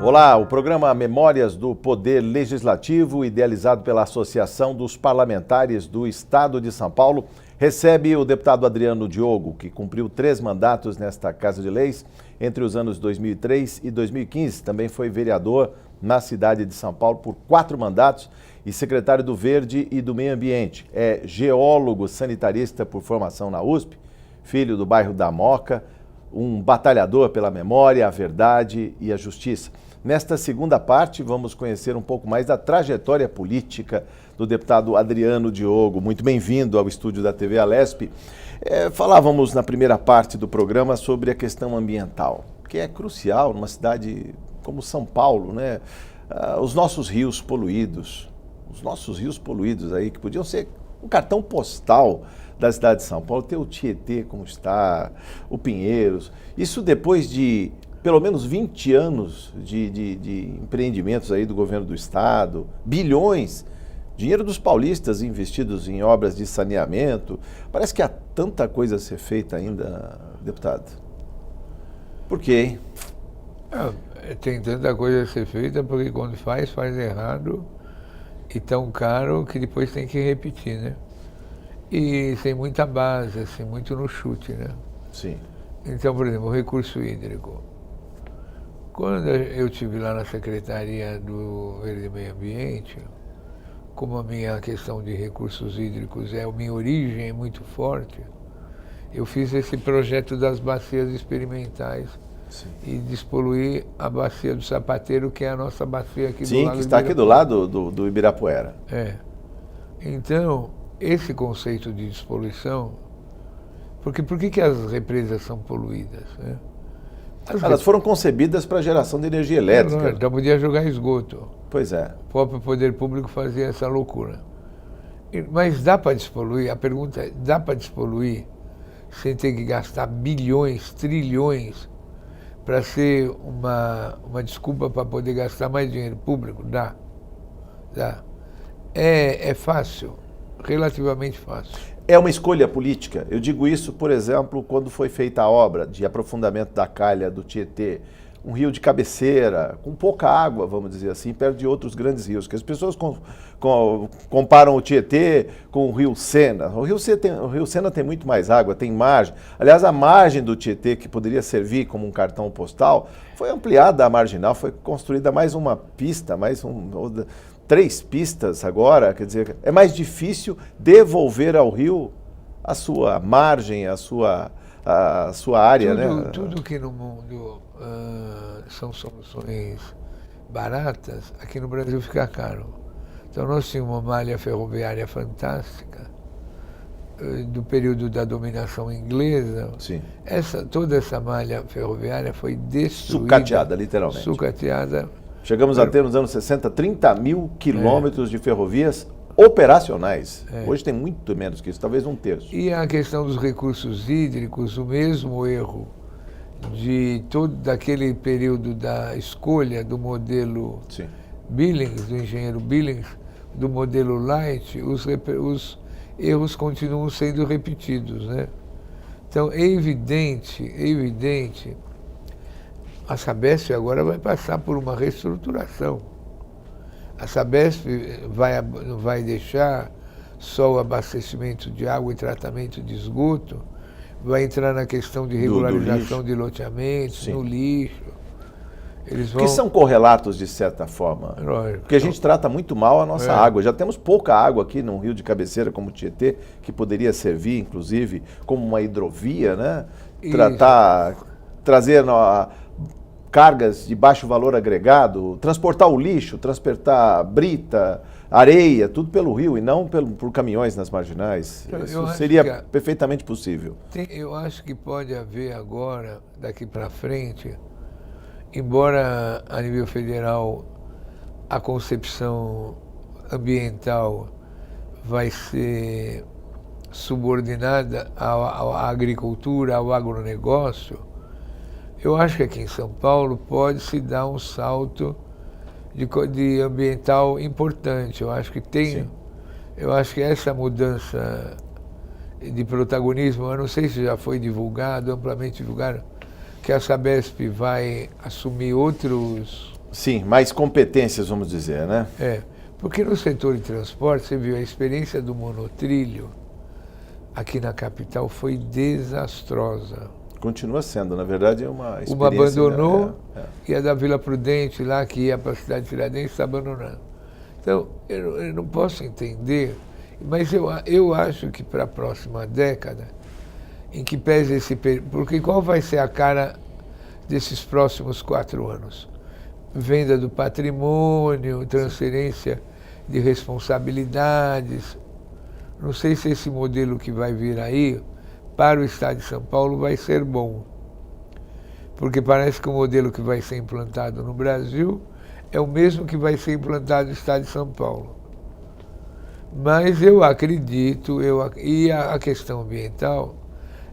Olá, o programa Memórias do Poder Legislativo, idealizado pela Associação dos Parlamentares do Estado de São Paulo, recebe o deputado Adriano Diogo, que cumpriu 3 mandatos nesta Casa de Leis entre os anos 2003 e 2015. Também foi vereador na cidade de São Paulo por 4 mandatos e secretário do Verde e do Meio Ambiente. É geólogo sanitarista por formação na USP, filho do bairro da Moca, um batalhador pela memória, a verdade e a justiça. Nesta segunda parte, vamos conhecer um pouco mais da trajetória política do deputado Adriano Diogo. Muito bem-vindo ao estúdio da TV Alesp. Falávamos na primeira parte do programa sobre a questão ambiental, que é crucial numa cidade como São Paulo, né? Os nossos rios poluídos aí, que podiam ser um cartão postal da cidade de São Paulo, ter o Tietê como está, o Pinheiros. Isso depois de pelo menos 20 anos de empreendimentos aí do governo do estado, bilhões, dinheiro dos paulistas investidos em obras de saneamento. Parece que há tanta coisa a ser feita ainda, deputado. Por quê, hein? Tem tanta coisa a ser feita porque quando faz errado e tão caro que depois tem que repetir, né? E sem muita base, assim, muito no chute, né? Sim. Então, por exemplo, o recurso hídrico. Quando eu estive lá na Secretaria do Verde e Meio Ambiente, como a minha questão de recursos hídricos a minha origem é muito forte, eu fiz esse projeto das bacias experimentais. Sim. E despoluir a bacia do Sapateiro, que é a nossa bacia aqui do lado. Sim, que está aqui do lado do Ibirapuera. Então, esse conceito de despoluição, porque por que as represas são poluídas, né? Elas foram concebidas para geração de energia elétrica. Então podia jogar esgoto. Pois é. O próprio poder público fazia essa loucura. Mas dá para despoluir? A pergunta é, dá para despoluir sem ter que gastar bilhões, trilhões para ser uma desculpa para poder gastar mais dinheiro público? Dá. É fácil, relativamente fácil. É uma escolha política. Eu digo isso, por exemplo, quando foi feita a obra de aprofundamento da calha do Tietê, um rio de cabeceira, com pouca água, vamos dizer assim, perto de outros grandes rios, que as pessoas comparam o Tietê com o Rio Sena. O Rio Sena tem muito mais água, tem margem. Aliás, a margem do Tietê, que poderia servir como um cartão postal, foi ampliada a marginal, foi construída mais uma pista, 3 pistas agora, quer dizer, é mais difícil devolver ao rio a sua margem, a sua área, né? Tudo que no mundo são soluções baratas, aqui no Brasil fica caro. Então nós tínhamos uma malha ferroviária fantástica do período da dominação inglesa. Sim. Toda essa malha ferroviária foi destruída. Sucateada, literalmente. Sucateada. Chegamos a ter nos anos 60 30 mil quilômetros de ferrovias operacionais. Hoje tem muito menos que isso, talvez 1/3. E a questão dos recursos hídricos, o mesmo erro de todo daquele período da escolha do modelo Billings, do engenheiro Billings, do modelo Light, os erros continuam sendo repetidos, né? Então é evidente, a Sabesp agora vai passar por uma reestruturação. A Sabesp vai deixar só o abastecimento de água e tratamento de esgoto, vai entrar na questão de regularização de loteamentos, no lixo. Que são correlatos, de certa forma. Lógico. Porque a gente trata muito mal a nossa água. Já temos pouca água aqui num rio de cabeceira como o Tietê, que poderia servir, inclusive, como uma hidrovia, né? Trazer cargas de baixo valor agregado, transportar o lixo, transportar brita, areia, tudo pelo rio e não por caminhões nas marginais. Isso seria perfeitamente possível. Eu acho que pode haver agora, daqui para frente, embora a nível federal a concepção ambiental vai ser subordinada à agricultura, ao agronegócio, eu acho que aqui em São Paulo pode se dar um salto de ambiental importante. Eu acho que eu acho que essa mudança de protagonismo, eu não sei se já foi divulgado, amplamente divulgado, que a Sabesp vai assumir outros Sim, mais competências, vamos dizer, né? Porque no setor de transporte, você viu, a experiência do monotrilho aqui na capital foi desastrosa. Continua sendo, na verdade, é uma experiência... Uma abandonou e a da Vila Prudente, lá que ia para a cidade de Tiradentes, está abandonando. Então, eu não posso entender, mas eu acho que para a próxima década, em que pese esse período... Porque qual vai ser a cara desses próximos 4 anos? Venda do patrimônio, transferência de responsabilidades. Não sei se esse modelo que vai vir aí, para o Estado de São Paulo, vai ser bom. Porque parece que o modelo que vai ser implantado no Brasil é o mesmo que vai ser implantado no Estado de São Paulo. Mas eu acredito, e a questão ambiental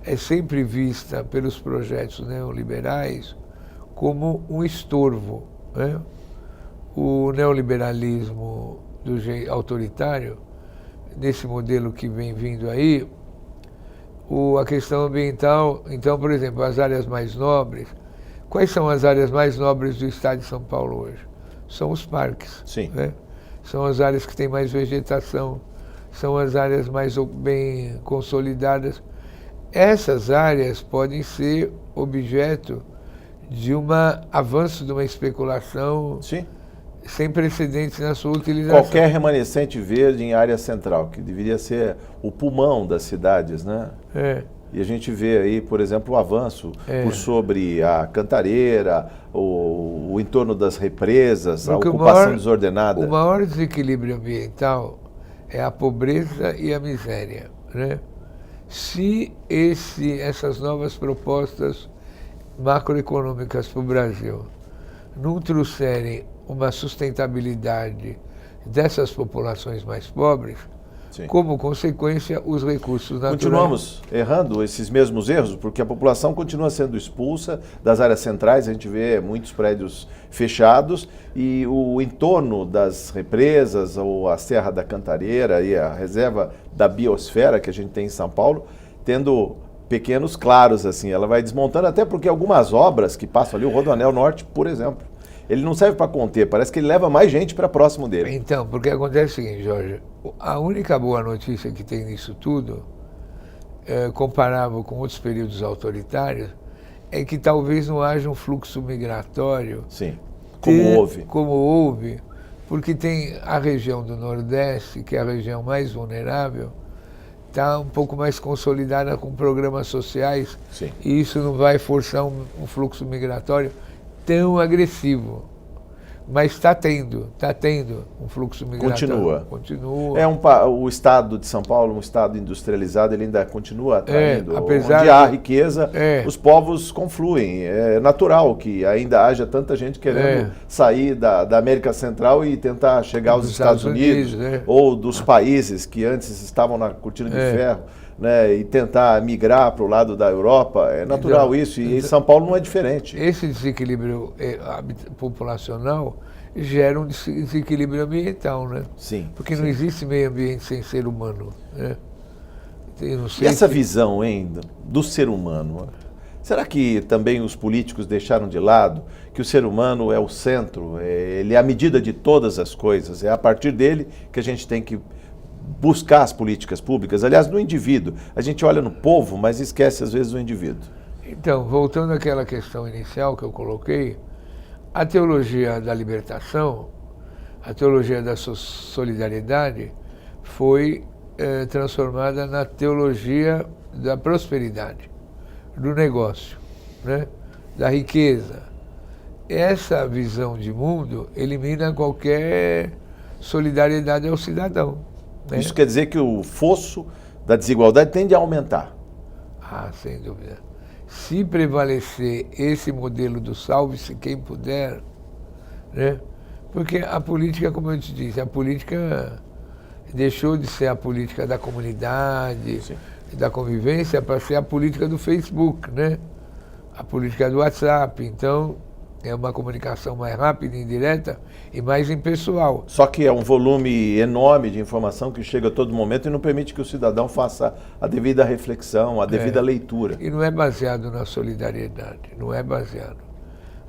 é sempre vista pelos projetos neoliberais como um estorvo, né? O neoliberalismo do jeito autoritário, desse modelo que vem vindo aí, a questão ambiental, então, por exemplo, as áreas mais nobres, quais são as áreas mais nobres do Estado de São Paulo hoje? São os parques. Sim. Né? São as áreas que têm mais vegetação, são as áreas mais bem consolidadas. Essas áreas podem ser objeto de um avanço de uma especulação Sim. sem precedentes na sua utilização. Qualquer remanescente verde em área central, que deveria ser o pulmão das cidades, né? E a gente vê aí, por exemplo, o avanço por sobre a Cantareira, o entorno das represas, porque a ocupação desordenada. O maior desequilíbrio ambiental é a pobreza e a miséria, né? Se essas novas propostas macroeconômicas para o Brasil não trouxerem uma sustentabilidade dessas populações mais pobres, sim, como consequência, os recursos naturais... Continuamos errando esses mesmos erros, porque a população continua sendo expulsa das áreas centrais, a gente vê muitos prédios fechados e o entorno das represas, ou a Serra da Cantareira e a reserva da biosfera que a gente tem em São Paulo, tendo pequenos claros, assim, ela vai desmontando, até porque algumas obras que passam ali, o Rodoanel Norte, por exemplo, ele não serve para conter, parece que ele leva mais gente para próximo dele. Então, porque acontece o seguinte, Jorge, a única boa notícia que tem nisso tudo, comparável com outros períodos autoritários, é que talvez não haja um fluxo migratório. Sim, como houve, porque tem a região do Nordeste, que é a região mais vulnerável, está um pouco mais consolidada com programas sociais. Sim. E isso não vai forçar um fluxo migratório tão agressivo. Mas está tendo um fluxo migratório. Continua. O estado de São Paulo, um estado industrializado, ele ainda continua atraindo. Apesar onde há riqueza, os povos confluem. É natural que ainda haja tanta gente querendo sair da América Central e tentar chegar aos Estados Unidos ou dos países que antes estavam na cortina de ferro. Né, e tentar migrar para o lado da Europa, é natural isso, e em São Paulo não é diferente. Esse desequilíbrio populacional gera um desequilíbrio ambiental, né? Sim. Porque não existe meio ambiente sem ser humano, né? E essa visão, hein, do ser humano, será que também os políticos deixaram de lado que o ser humano é o centro, ele é a medida de todas as coisas, é a partir dele que a gente tem que buscar as políticas públicas, aliás, no indivíduo. A gente olha no povo, mas esquece às vezes o indivíduo. Então, voltando àquela questão inicial que eu coloquei, a teologia da libertação, a teologia da solidariedade, foi transformada na teologia da prosperidade, do negócio, né? Da riqueza. Essa visão de mundo elimina qualquer solidariedade ao cidadão. Isso quer dizer que o fosso da desigualdade tende a aumentar. Ah, sem dúvida. Se prevalecer esse modelo do salve-se quem puder, né? Porque a política, como eu te disse, a política deixou de ser a política da comunidade, sim, da convivência, para ser a política do Facebook, né? A política do WhatsApp. Então, é uma comunicação mais rápida, indireta e mais impessoal. Só que é um volume enorme de informação que chega a todo momento e não permite que o cidadão faça a devida reflexão, a devida leitura. E não é baseado na solidariedade, não é baseado.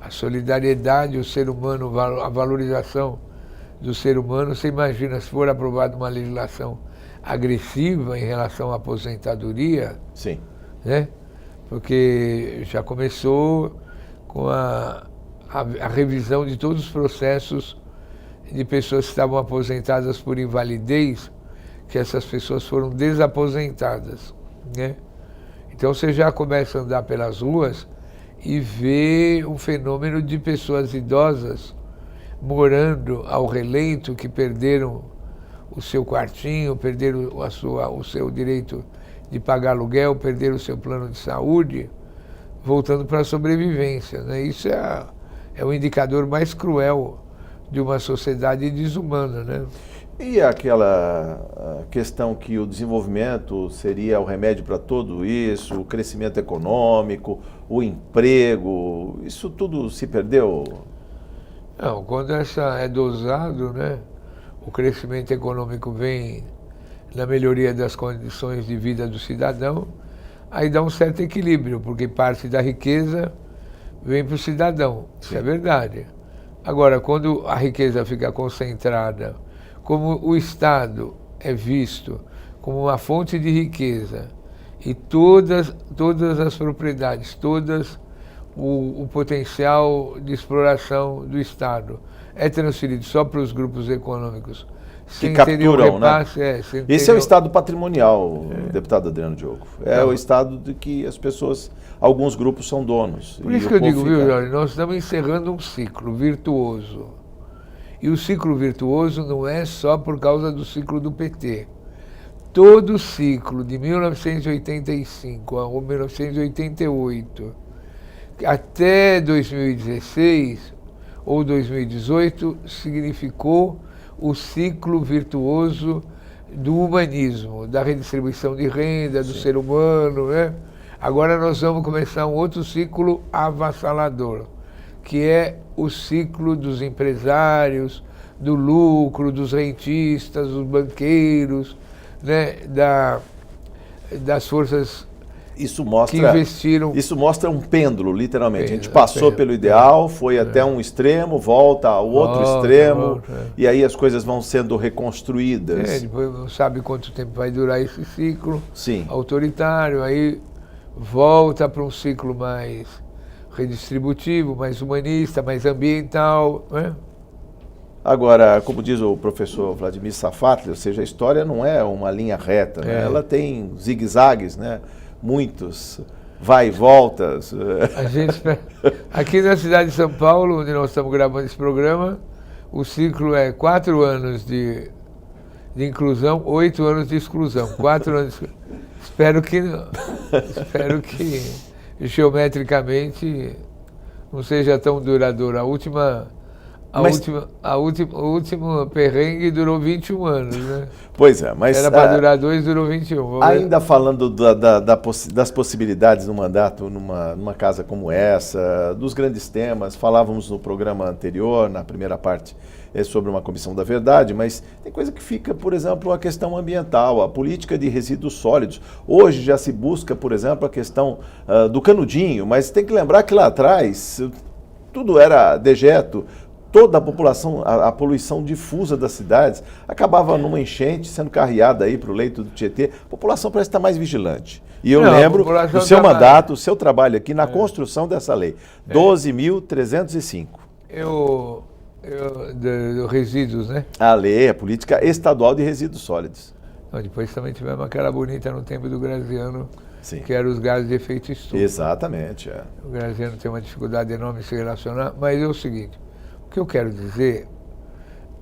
A solidariedade, o ser humano, a valorização do ser humano. Você imagina se for aprovada uma legislação agressiva em relação à aposentadoria, Sim. né? Porque já começou com a revisão de todos os processos de pessoas que estavam aposentadas por invalidez, que essas pessoas foram desaposentadas, né? Então você já começa a andar pelas ruas e vê um fenômeno de pessoas idosas morando ao relento, que perderam o seu quartinho, perderam o seu direito de pagar aluguel, perderam o seu plano de saúde, voltando para a sobrevivência, né? Isso é o indicador mais cruel de uma sociedade desumana, né? E aquela questão que o desenvolvimento seria o remédio para tudo isso, o crescimento econômico, o emprego, isso tudo se perdeu? Não, quando essa é dosado, né? O crescimento econômico vem na melhoria das condições de vida do cidadão, aí dá um certo equilíbrio, porque parte da riqueza vem para o cidadão, isso é verdade. Agora, quando a riqueza fica concentrada, como o Estado é visto como uma fonte de riqueza e todas as propriedades, o potencial de exploração do Estado é transferido só para os grupos econômicos, Que capturam, repasse, né? Esse é o estado patrimonial, deputado Adriano Diogo. É o estado de que as pessoas, alguns grupos são donos. Por isso que eu digo, viu, Jorge, nós estamos encerrando um ciclo virtuoso. E o ciclo virtuoso não é só por causa do ciclo do PT. Todo o ciclo de 1985 a 1988 até 2016 ou 2018 significou o ciclo virtuoso do humanismo, da redistribuição de renda, do ser humano, né? Agora nós vamos começar um outro ciclo avassalador, que é o ciclo dos empresários, do lucro, dos rentistas, dos banqueiros, né? Das forças que investiram. Isso mostra um pêndulo, literalmente. A gente passou pelo ideal, foi até um extremo, volta ao outro extremo, e aí as coisas vão sendo reconstruídas. Depois não sabe quanto tempo vai durar esse ciclo Sim. autoritário, aí volta para um ciclo mais redistributivo, mais humanista, mais ambiental, né? Agora, como diz o professor Vladimir Safatli, ou seja, a história não é uma linha reta, né? Ela tem zigue-zagues, né? Muitos vai e voltas. Aqui na cidade de São Paulo, onde nós estamos gravando esse programa, o ciclo é 4 anos de inclusão, 8 anos de exclusão. 4 anos. Espero que geometricamente não seja tão duradouro. O último perrengue durou 21 anos, né? Pois é, mas... Era para durar 2, durou 21. Ainda falando das possibilidades do mandato numa casa como essa, dos grandes temas, falávamos no programa anterior, na primeira parte, sobre uma comissão da verdade, mas tem coisa que fica, por exemplo, a questão ambiental, a política de resíduos sólidos. Hoje já se busca, por exemplo, a questão do canudinho, mas tem que lembrar que lá atrás tudo era dejeto. Toda a população, a poluição difusa das cidades, acabava numa enchente, sendo carreada aí para o leito do Tietê. A população parece estar mais vigilante. E eu lembro do seu mandato, o seu trabalho aqui na construção dessa lei. 12.305. Do resíduos, né? A lei, a política estadual de resíduos sólidos. Não, depois também tivemos aquela bonita no tempo do Graziano, sim, que eram os gases de efeito estufa. Exatamente. O Graziano tem uma dificuldade enorme em se relacionar, mas é o seguinte... O que eu quero dizer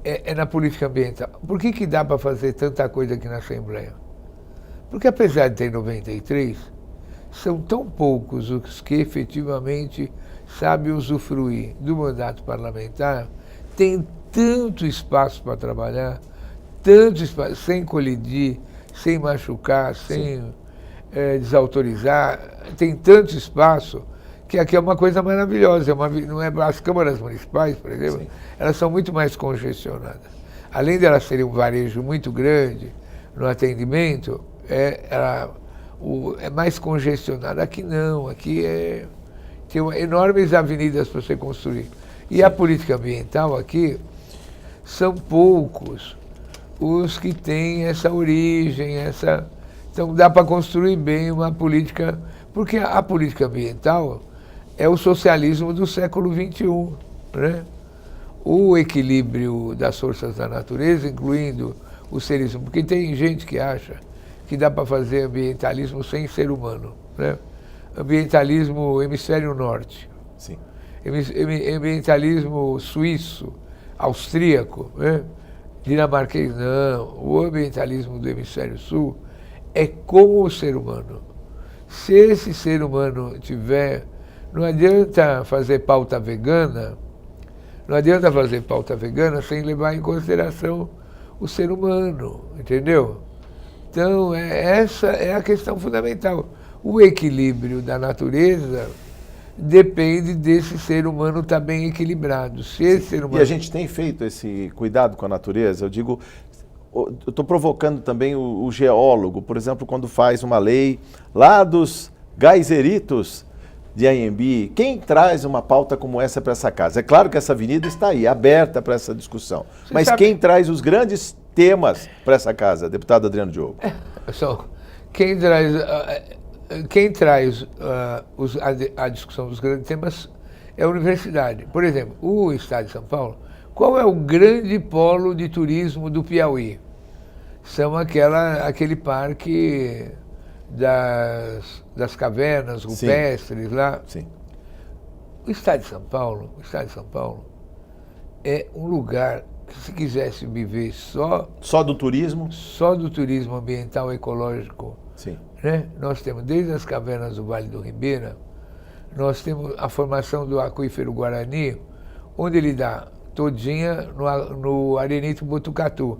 é na política ambiental. Por que dá para fazer tanta coisa aqui na Assembleia? Porque apesar de ter 93, são tão poucos os que efetivamente sabem usufruir do mandato parlamentar, tem tanto espaço para trabalhar, tanto espaço, sem colidir, sem machucar, sem desautorizar, tem tanto espaço que aqui é uma coisa maravilhosa, não é, as câmaras municipais, por exemplo, sim, elas são muito mais congestionadas. Além de elas serem um varejo muito grande no atendimento, é mais congestionada. Aqui não, aqui Tem enormes avenidas para você construir. E a política ambiental aqui são poucos os que têm essa origem, então dá para construir bem uma política, porque a política ambiental é o socialismo do século XXI, né? O equilíbrio das forças da natureza, incluindo os seres humanos, porque tem gente que acha que dá para fazer ambientalismo sem ser humano, né? Ambientalismo hemisfério norte, Sim. Ambientalismo suíço, austríaco, né? Dinamarquês, não. O ambientalismo do hemisfério sul é com o ser humano. Se esse ser humano tiver... Não adianta fazer pauta vegana, sem levar em consideração o ser humano, entendeu? Então, essa é a questão fundamental. O equilíbrio da natureza depende desse ser humano estar bem equilibrado. Se esse ser humano... E a gente tem feito esse cuidado com a natureza, eu digo, eu estou provocando também o geólogo, por exemplo, quando faz uma lei lá dos geyseritos de Anhembi, quem traz uma pauta como essa para essa casa? É claro que essa avenida está aí, aberta para essa discussão, mas quem traz os grandes temas para essa casa, deputado Adriano Diogo? Quem traz a discussão dos grandes temas é a universidade. Por exemplo, o Estado de São Paulo, qual é o grande polo de turismo do Piauí? São aquele parque das cavernas rupestres lá. Sim. O Estado de São Paulo é um lugar que, se quisesse viver só do turismo ambiental ecológico, sim, né? Nós temos desde as cavernas do Vale do Ribeira, nós temos a formação do aquífero Guarani, onde ele dá todinha no Arenito Botucatu,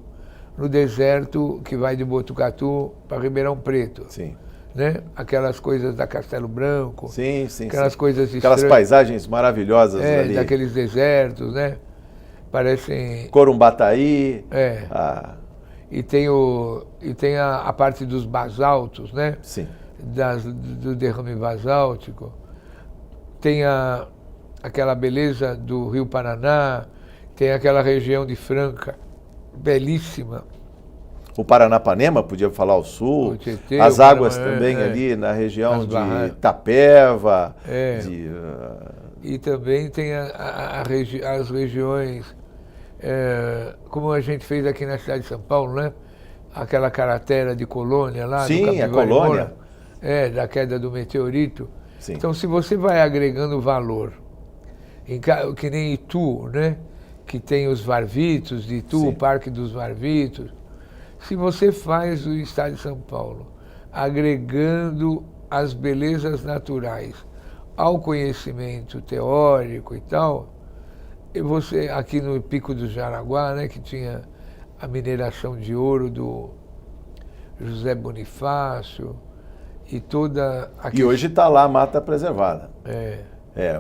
no deserto que vai de Botucatu para Ribeirão Preto. Sim. Né? Aquelas coisas da Castelo Branco, sim, aquelas coisas estranhas. Aquelas paisagens maravilhosas ali. Daqueles desertos, né? Parecem... Corumbataí. E tem a parte dos basaltos, né? Sim. Do derrame basáltico. Tem aquela beleza do Rio Paraná, tem aquela região de Franca, belíssima. O Paranapanema, podia falar o sul, o Tietê, as águas também ali na região de Itapeva. E também tem as regiões, como a gente fez aqui na cidade de São Paulo, né? Aquela cratera de Colônia lá. Sim, a Colônia. Da queda do meteorito. Sim. Então, se você vai agregando valor, que nem Itu, né? Que tem os Varvitos de Itu, sim, o Parque dos Varvitos. Se você faz o Estado de São Paulo agregando as belezas naturais ao conhecimento teórico e tal, e você, aqui no Pico do Jaraguá, né, que tinha a mineração de ouro do José Bonifácio e toda... E hoje está lá a mata preservada.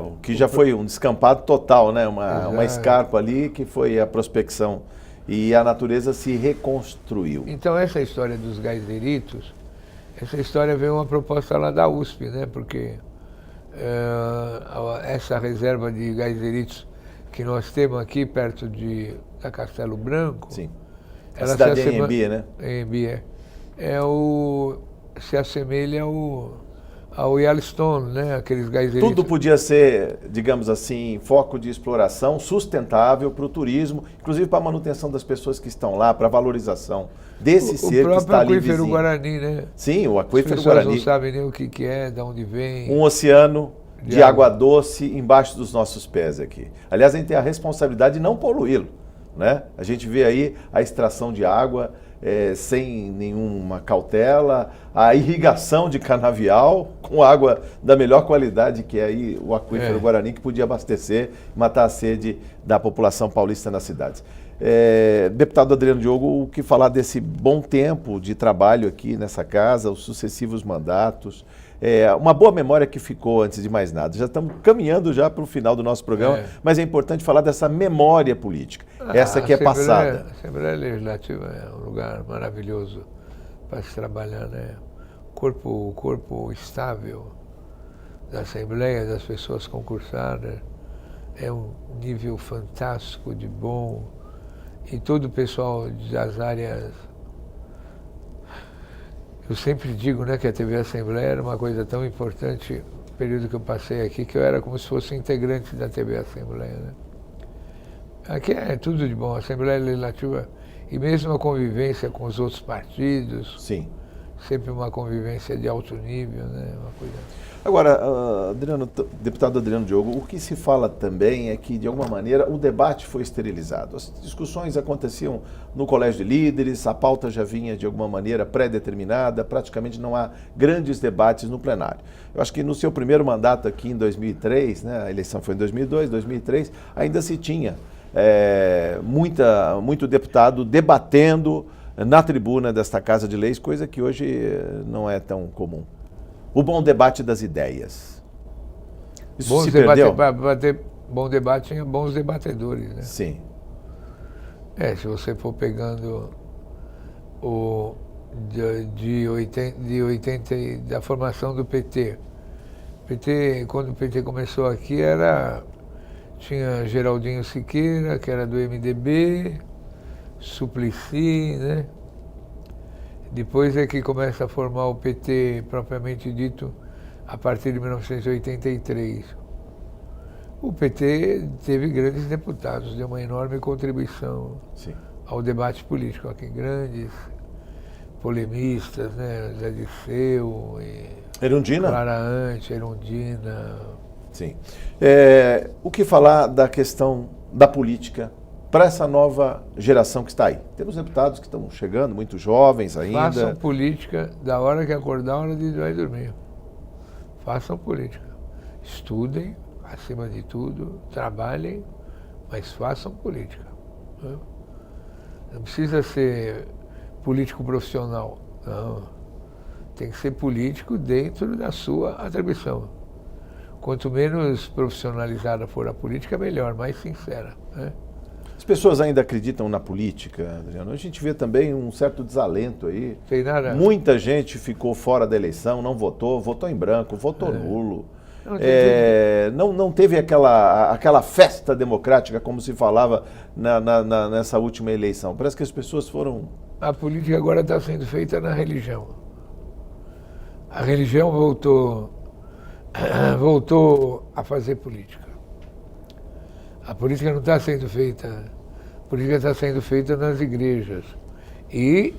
O que já foi um descampado total, né? Uma escarpa ali que foi a prospecção. E a natureza se reconstruiu. Então, essa história dos geyseritos, essa história veio uma proposta lá da USP, né? Porque essa reserva de geyseritos que nós temos aqui perto da Castelo Branco... Sim. A cidade de Anhembi, né? Anhembi, se assemelha ao Yellowstone, né? Aqueles geyseritos. Tudo podia ser, digamos assim, foco de exploração sustentável para o turismo, inclusive para a manutenção das pessoas que estão lá, para a valorização desse ser que está ali vizinho. O próprio aquífero Guarani, né? Sim, o aquífero Guarani. As pessoas não sabem nem o que é, de onde vem. Um oceano de água doce embaixo dos nossos pés aqui. Aliás, a gente tem a responsabilidade de não poluí-lo, né? A gente vê aí a extração de água sem nenhuma cautela, a irrigação de canavial com água da melhor qualidade, que é aí o aquífero Guarani, que podia abastecer, matar a sede da população paulista nas cidades. Deputado Adriano Diogo, o que falar desse bom tempo de trabalho aqui nessa casa, os sucessivos mandatos, uma boa memória que ficou antes de mais nada. Já estamos caminhando já para o final do nosso programa, mas é importante falar dessa memória política, essa que é passada. A Assembleia Legislativa é um lugar maravilhoso para se trabalhar, né? Corpo estável, da Assembleia, das pessoas concursadas. É um nível fantástico de bom. E todo o pessoal das áreas... Eu sempre digo, né, que a TV Assembleia era uma coisa tão importante, no período que eu passei aqui, que eu era como se fosse integrante da TV Assembleia, né? Aqui é tudo de bom, a Assembleia Legislativa, e mesmo a convivência com os outros partidos. Sim. Sempre uma convivência de alto nível, né? Uma coisa... Agora, deputado Adriano Diogo, o que se fala também é que, de alguma maneira, o debate foi esterilizado. As discussões aconteciam no Colégio de Líderes, a pauta já vinha, de alguma maneira, pré-determinada, praticamente não há grandes debates no plenário. Eu acho que no seu primeiro mandato aqui em 2003, né, a eleição foi em 2002, 2003, ainda se tinha muito deputado debatendo na tribuna desta Casa de Leis, coisa que hoje não é tão comum. O bom debate das ideias. Isso se perdeu? Bom debate tinha bons debatedores, né? Sim. Se você for pegando da formação do PT. Quando o PT começou aqui, tinha Geraldinho Siqueira, que era do MDB, Suplicy, né? Depois é que começa a formar o PT propriamente dito a partir de 1983. O PT teve grandes deputados, deu uma enorme contribuição ao debate político aqui, grandes polemistas, né? Zé Disseu, Erundina? Clara Ante, Erundina. Sim. O que falar da questão da política para essa nova geração que está aí? Temos deputados que estão chegando, muito jovens ainda. Façam política da hora que acordar, a hora de vai dormir. Façam política. Estudem, acima de tudo, trabalhem, mas façam política. Né? Não precisa ser político profissional, não. Tem que ser político dentro da sua atribuição. Quanto menos profissionalizada for a política, melhor, mais sincera, né? As pessoas ainda acreditam na política, Adriano? A gente vê também um certo desalento aí. Tem nada. Muita gente ficou fora da eleição, não votou, votou em branco, votou nulo. Não teve aquela festa democrática como se falava nessa última eleição. Parece que as pessoas foram... A política agora está sendo feita na religião. A religião voltou a fazer política. A política não está sendo feita, a política está sendo feita nas igrejas e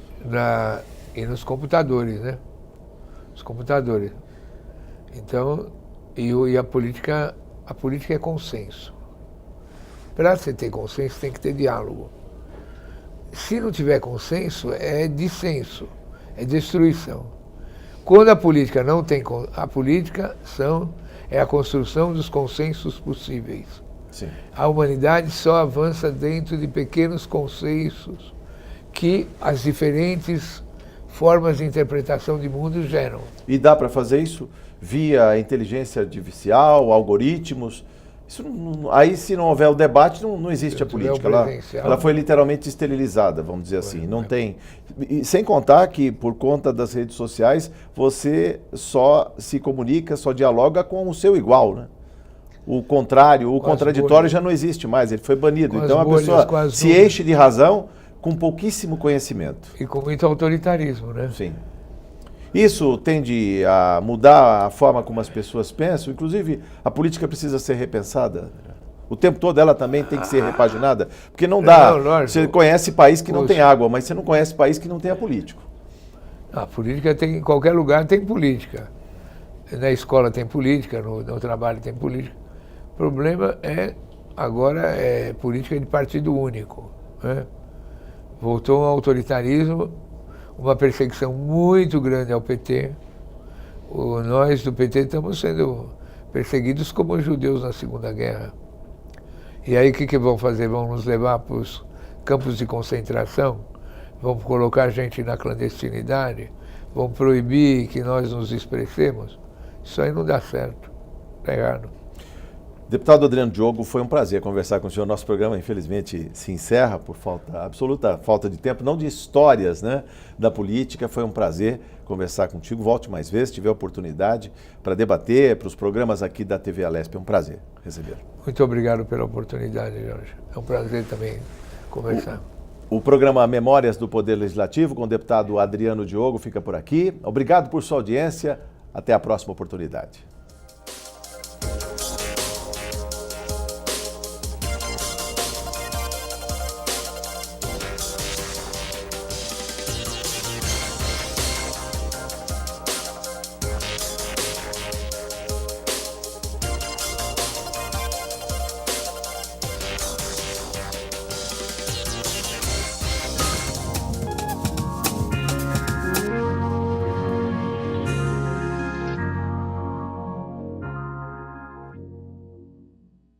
nos computadores, né? Os computadores. Então, a política é consenso. Para você ter consenso, tem que ter diálogo. Se não tiver consenso, é dissenso, é destruição. Quando a política não tem... A política é a construção dos consensos possíveis. Sim. A humanidade só avança dentro de pequenos consensos que as diferentes formas de interpretação de mundo geram. E dá para fazer isso via inteligência artificial, algoritmos? Isso aí, se não houver o debate, não existe a política. Ela foi literalmente esterilizada, vamos dizer assim. Não tem. E, sem contar que, por conta das redes sociais, você só se comunica, só dialoga com o seu igual, né? O contrário, o contraditório já não existe mais, ele foi banido. Então a pessoa se enche de razão com pouquíssimo conhecimento. E com muito autoritarismo, né? Sim. Isso tende a mudar a forma como as pessoas pensam, inclusive a política precisa ser repensada. O tempo todo ela também tem que ser repaginada, porque não dá. Você conhece país que não tem água, mas você não conhece país que não tenha político. A política tem, em qualquer lugar tem política. Na escola tem política, no trabalho tem política. O problema agora é política de partido único, né? Voltou um autoritarismo, uma perseguição muito grande ao PT. Nós do PT estamos sendo perseguidos como os judeus na Segunda Guerra. E aí o que vão fazer? Vão nos levar para os campos de concentração? Vão colocar a gente na clandestinidade? Vão proibir que nós nos expressemos? Isso aí não dá certo, está errado. Deputado Adriano Diogo, foi um prazer conversar com o senhor. Nosso programa, infelizmente, se encerra por absoluta falta de tempo, não de histórias, né, da política. Foi um prazer conversar contigo. Volte mais vezes, se tiver oportunidade, para debater, para os programas aqui da TV Alesp. É um prazer recebê-lo. Muito obrigado pela oportunidade, Jorge. É um prazer também conversar. O programa Memórias do Poder Legislativo com o deputado Adriano Diogo fica por aqui. Obrigado por sua audiência. Até a próxima oportunidade.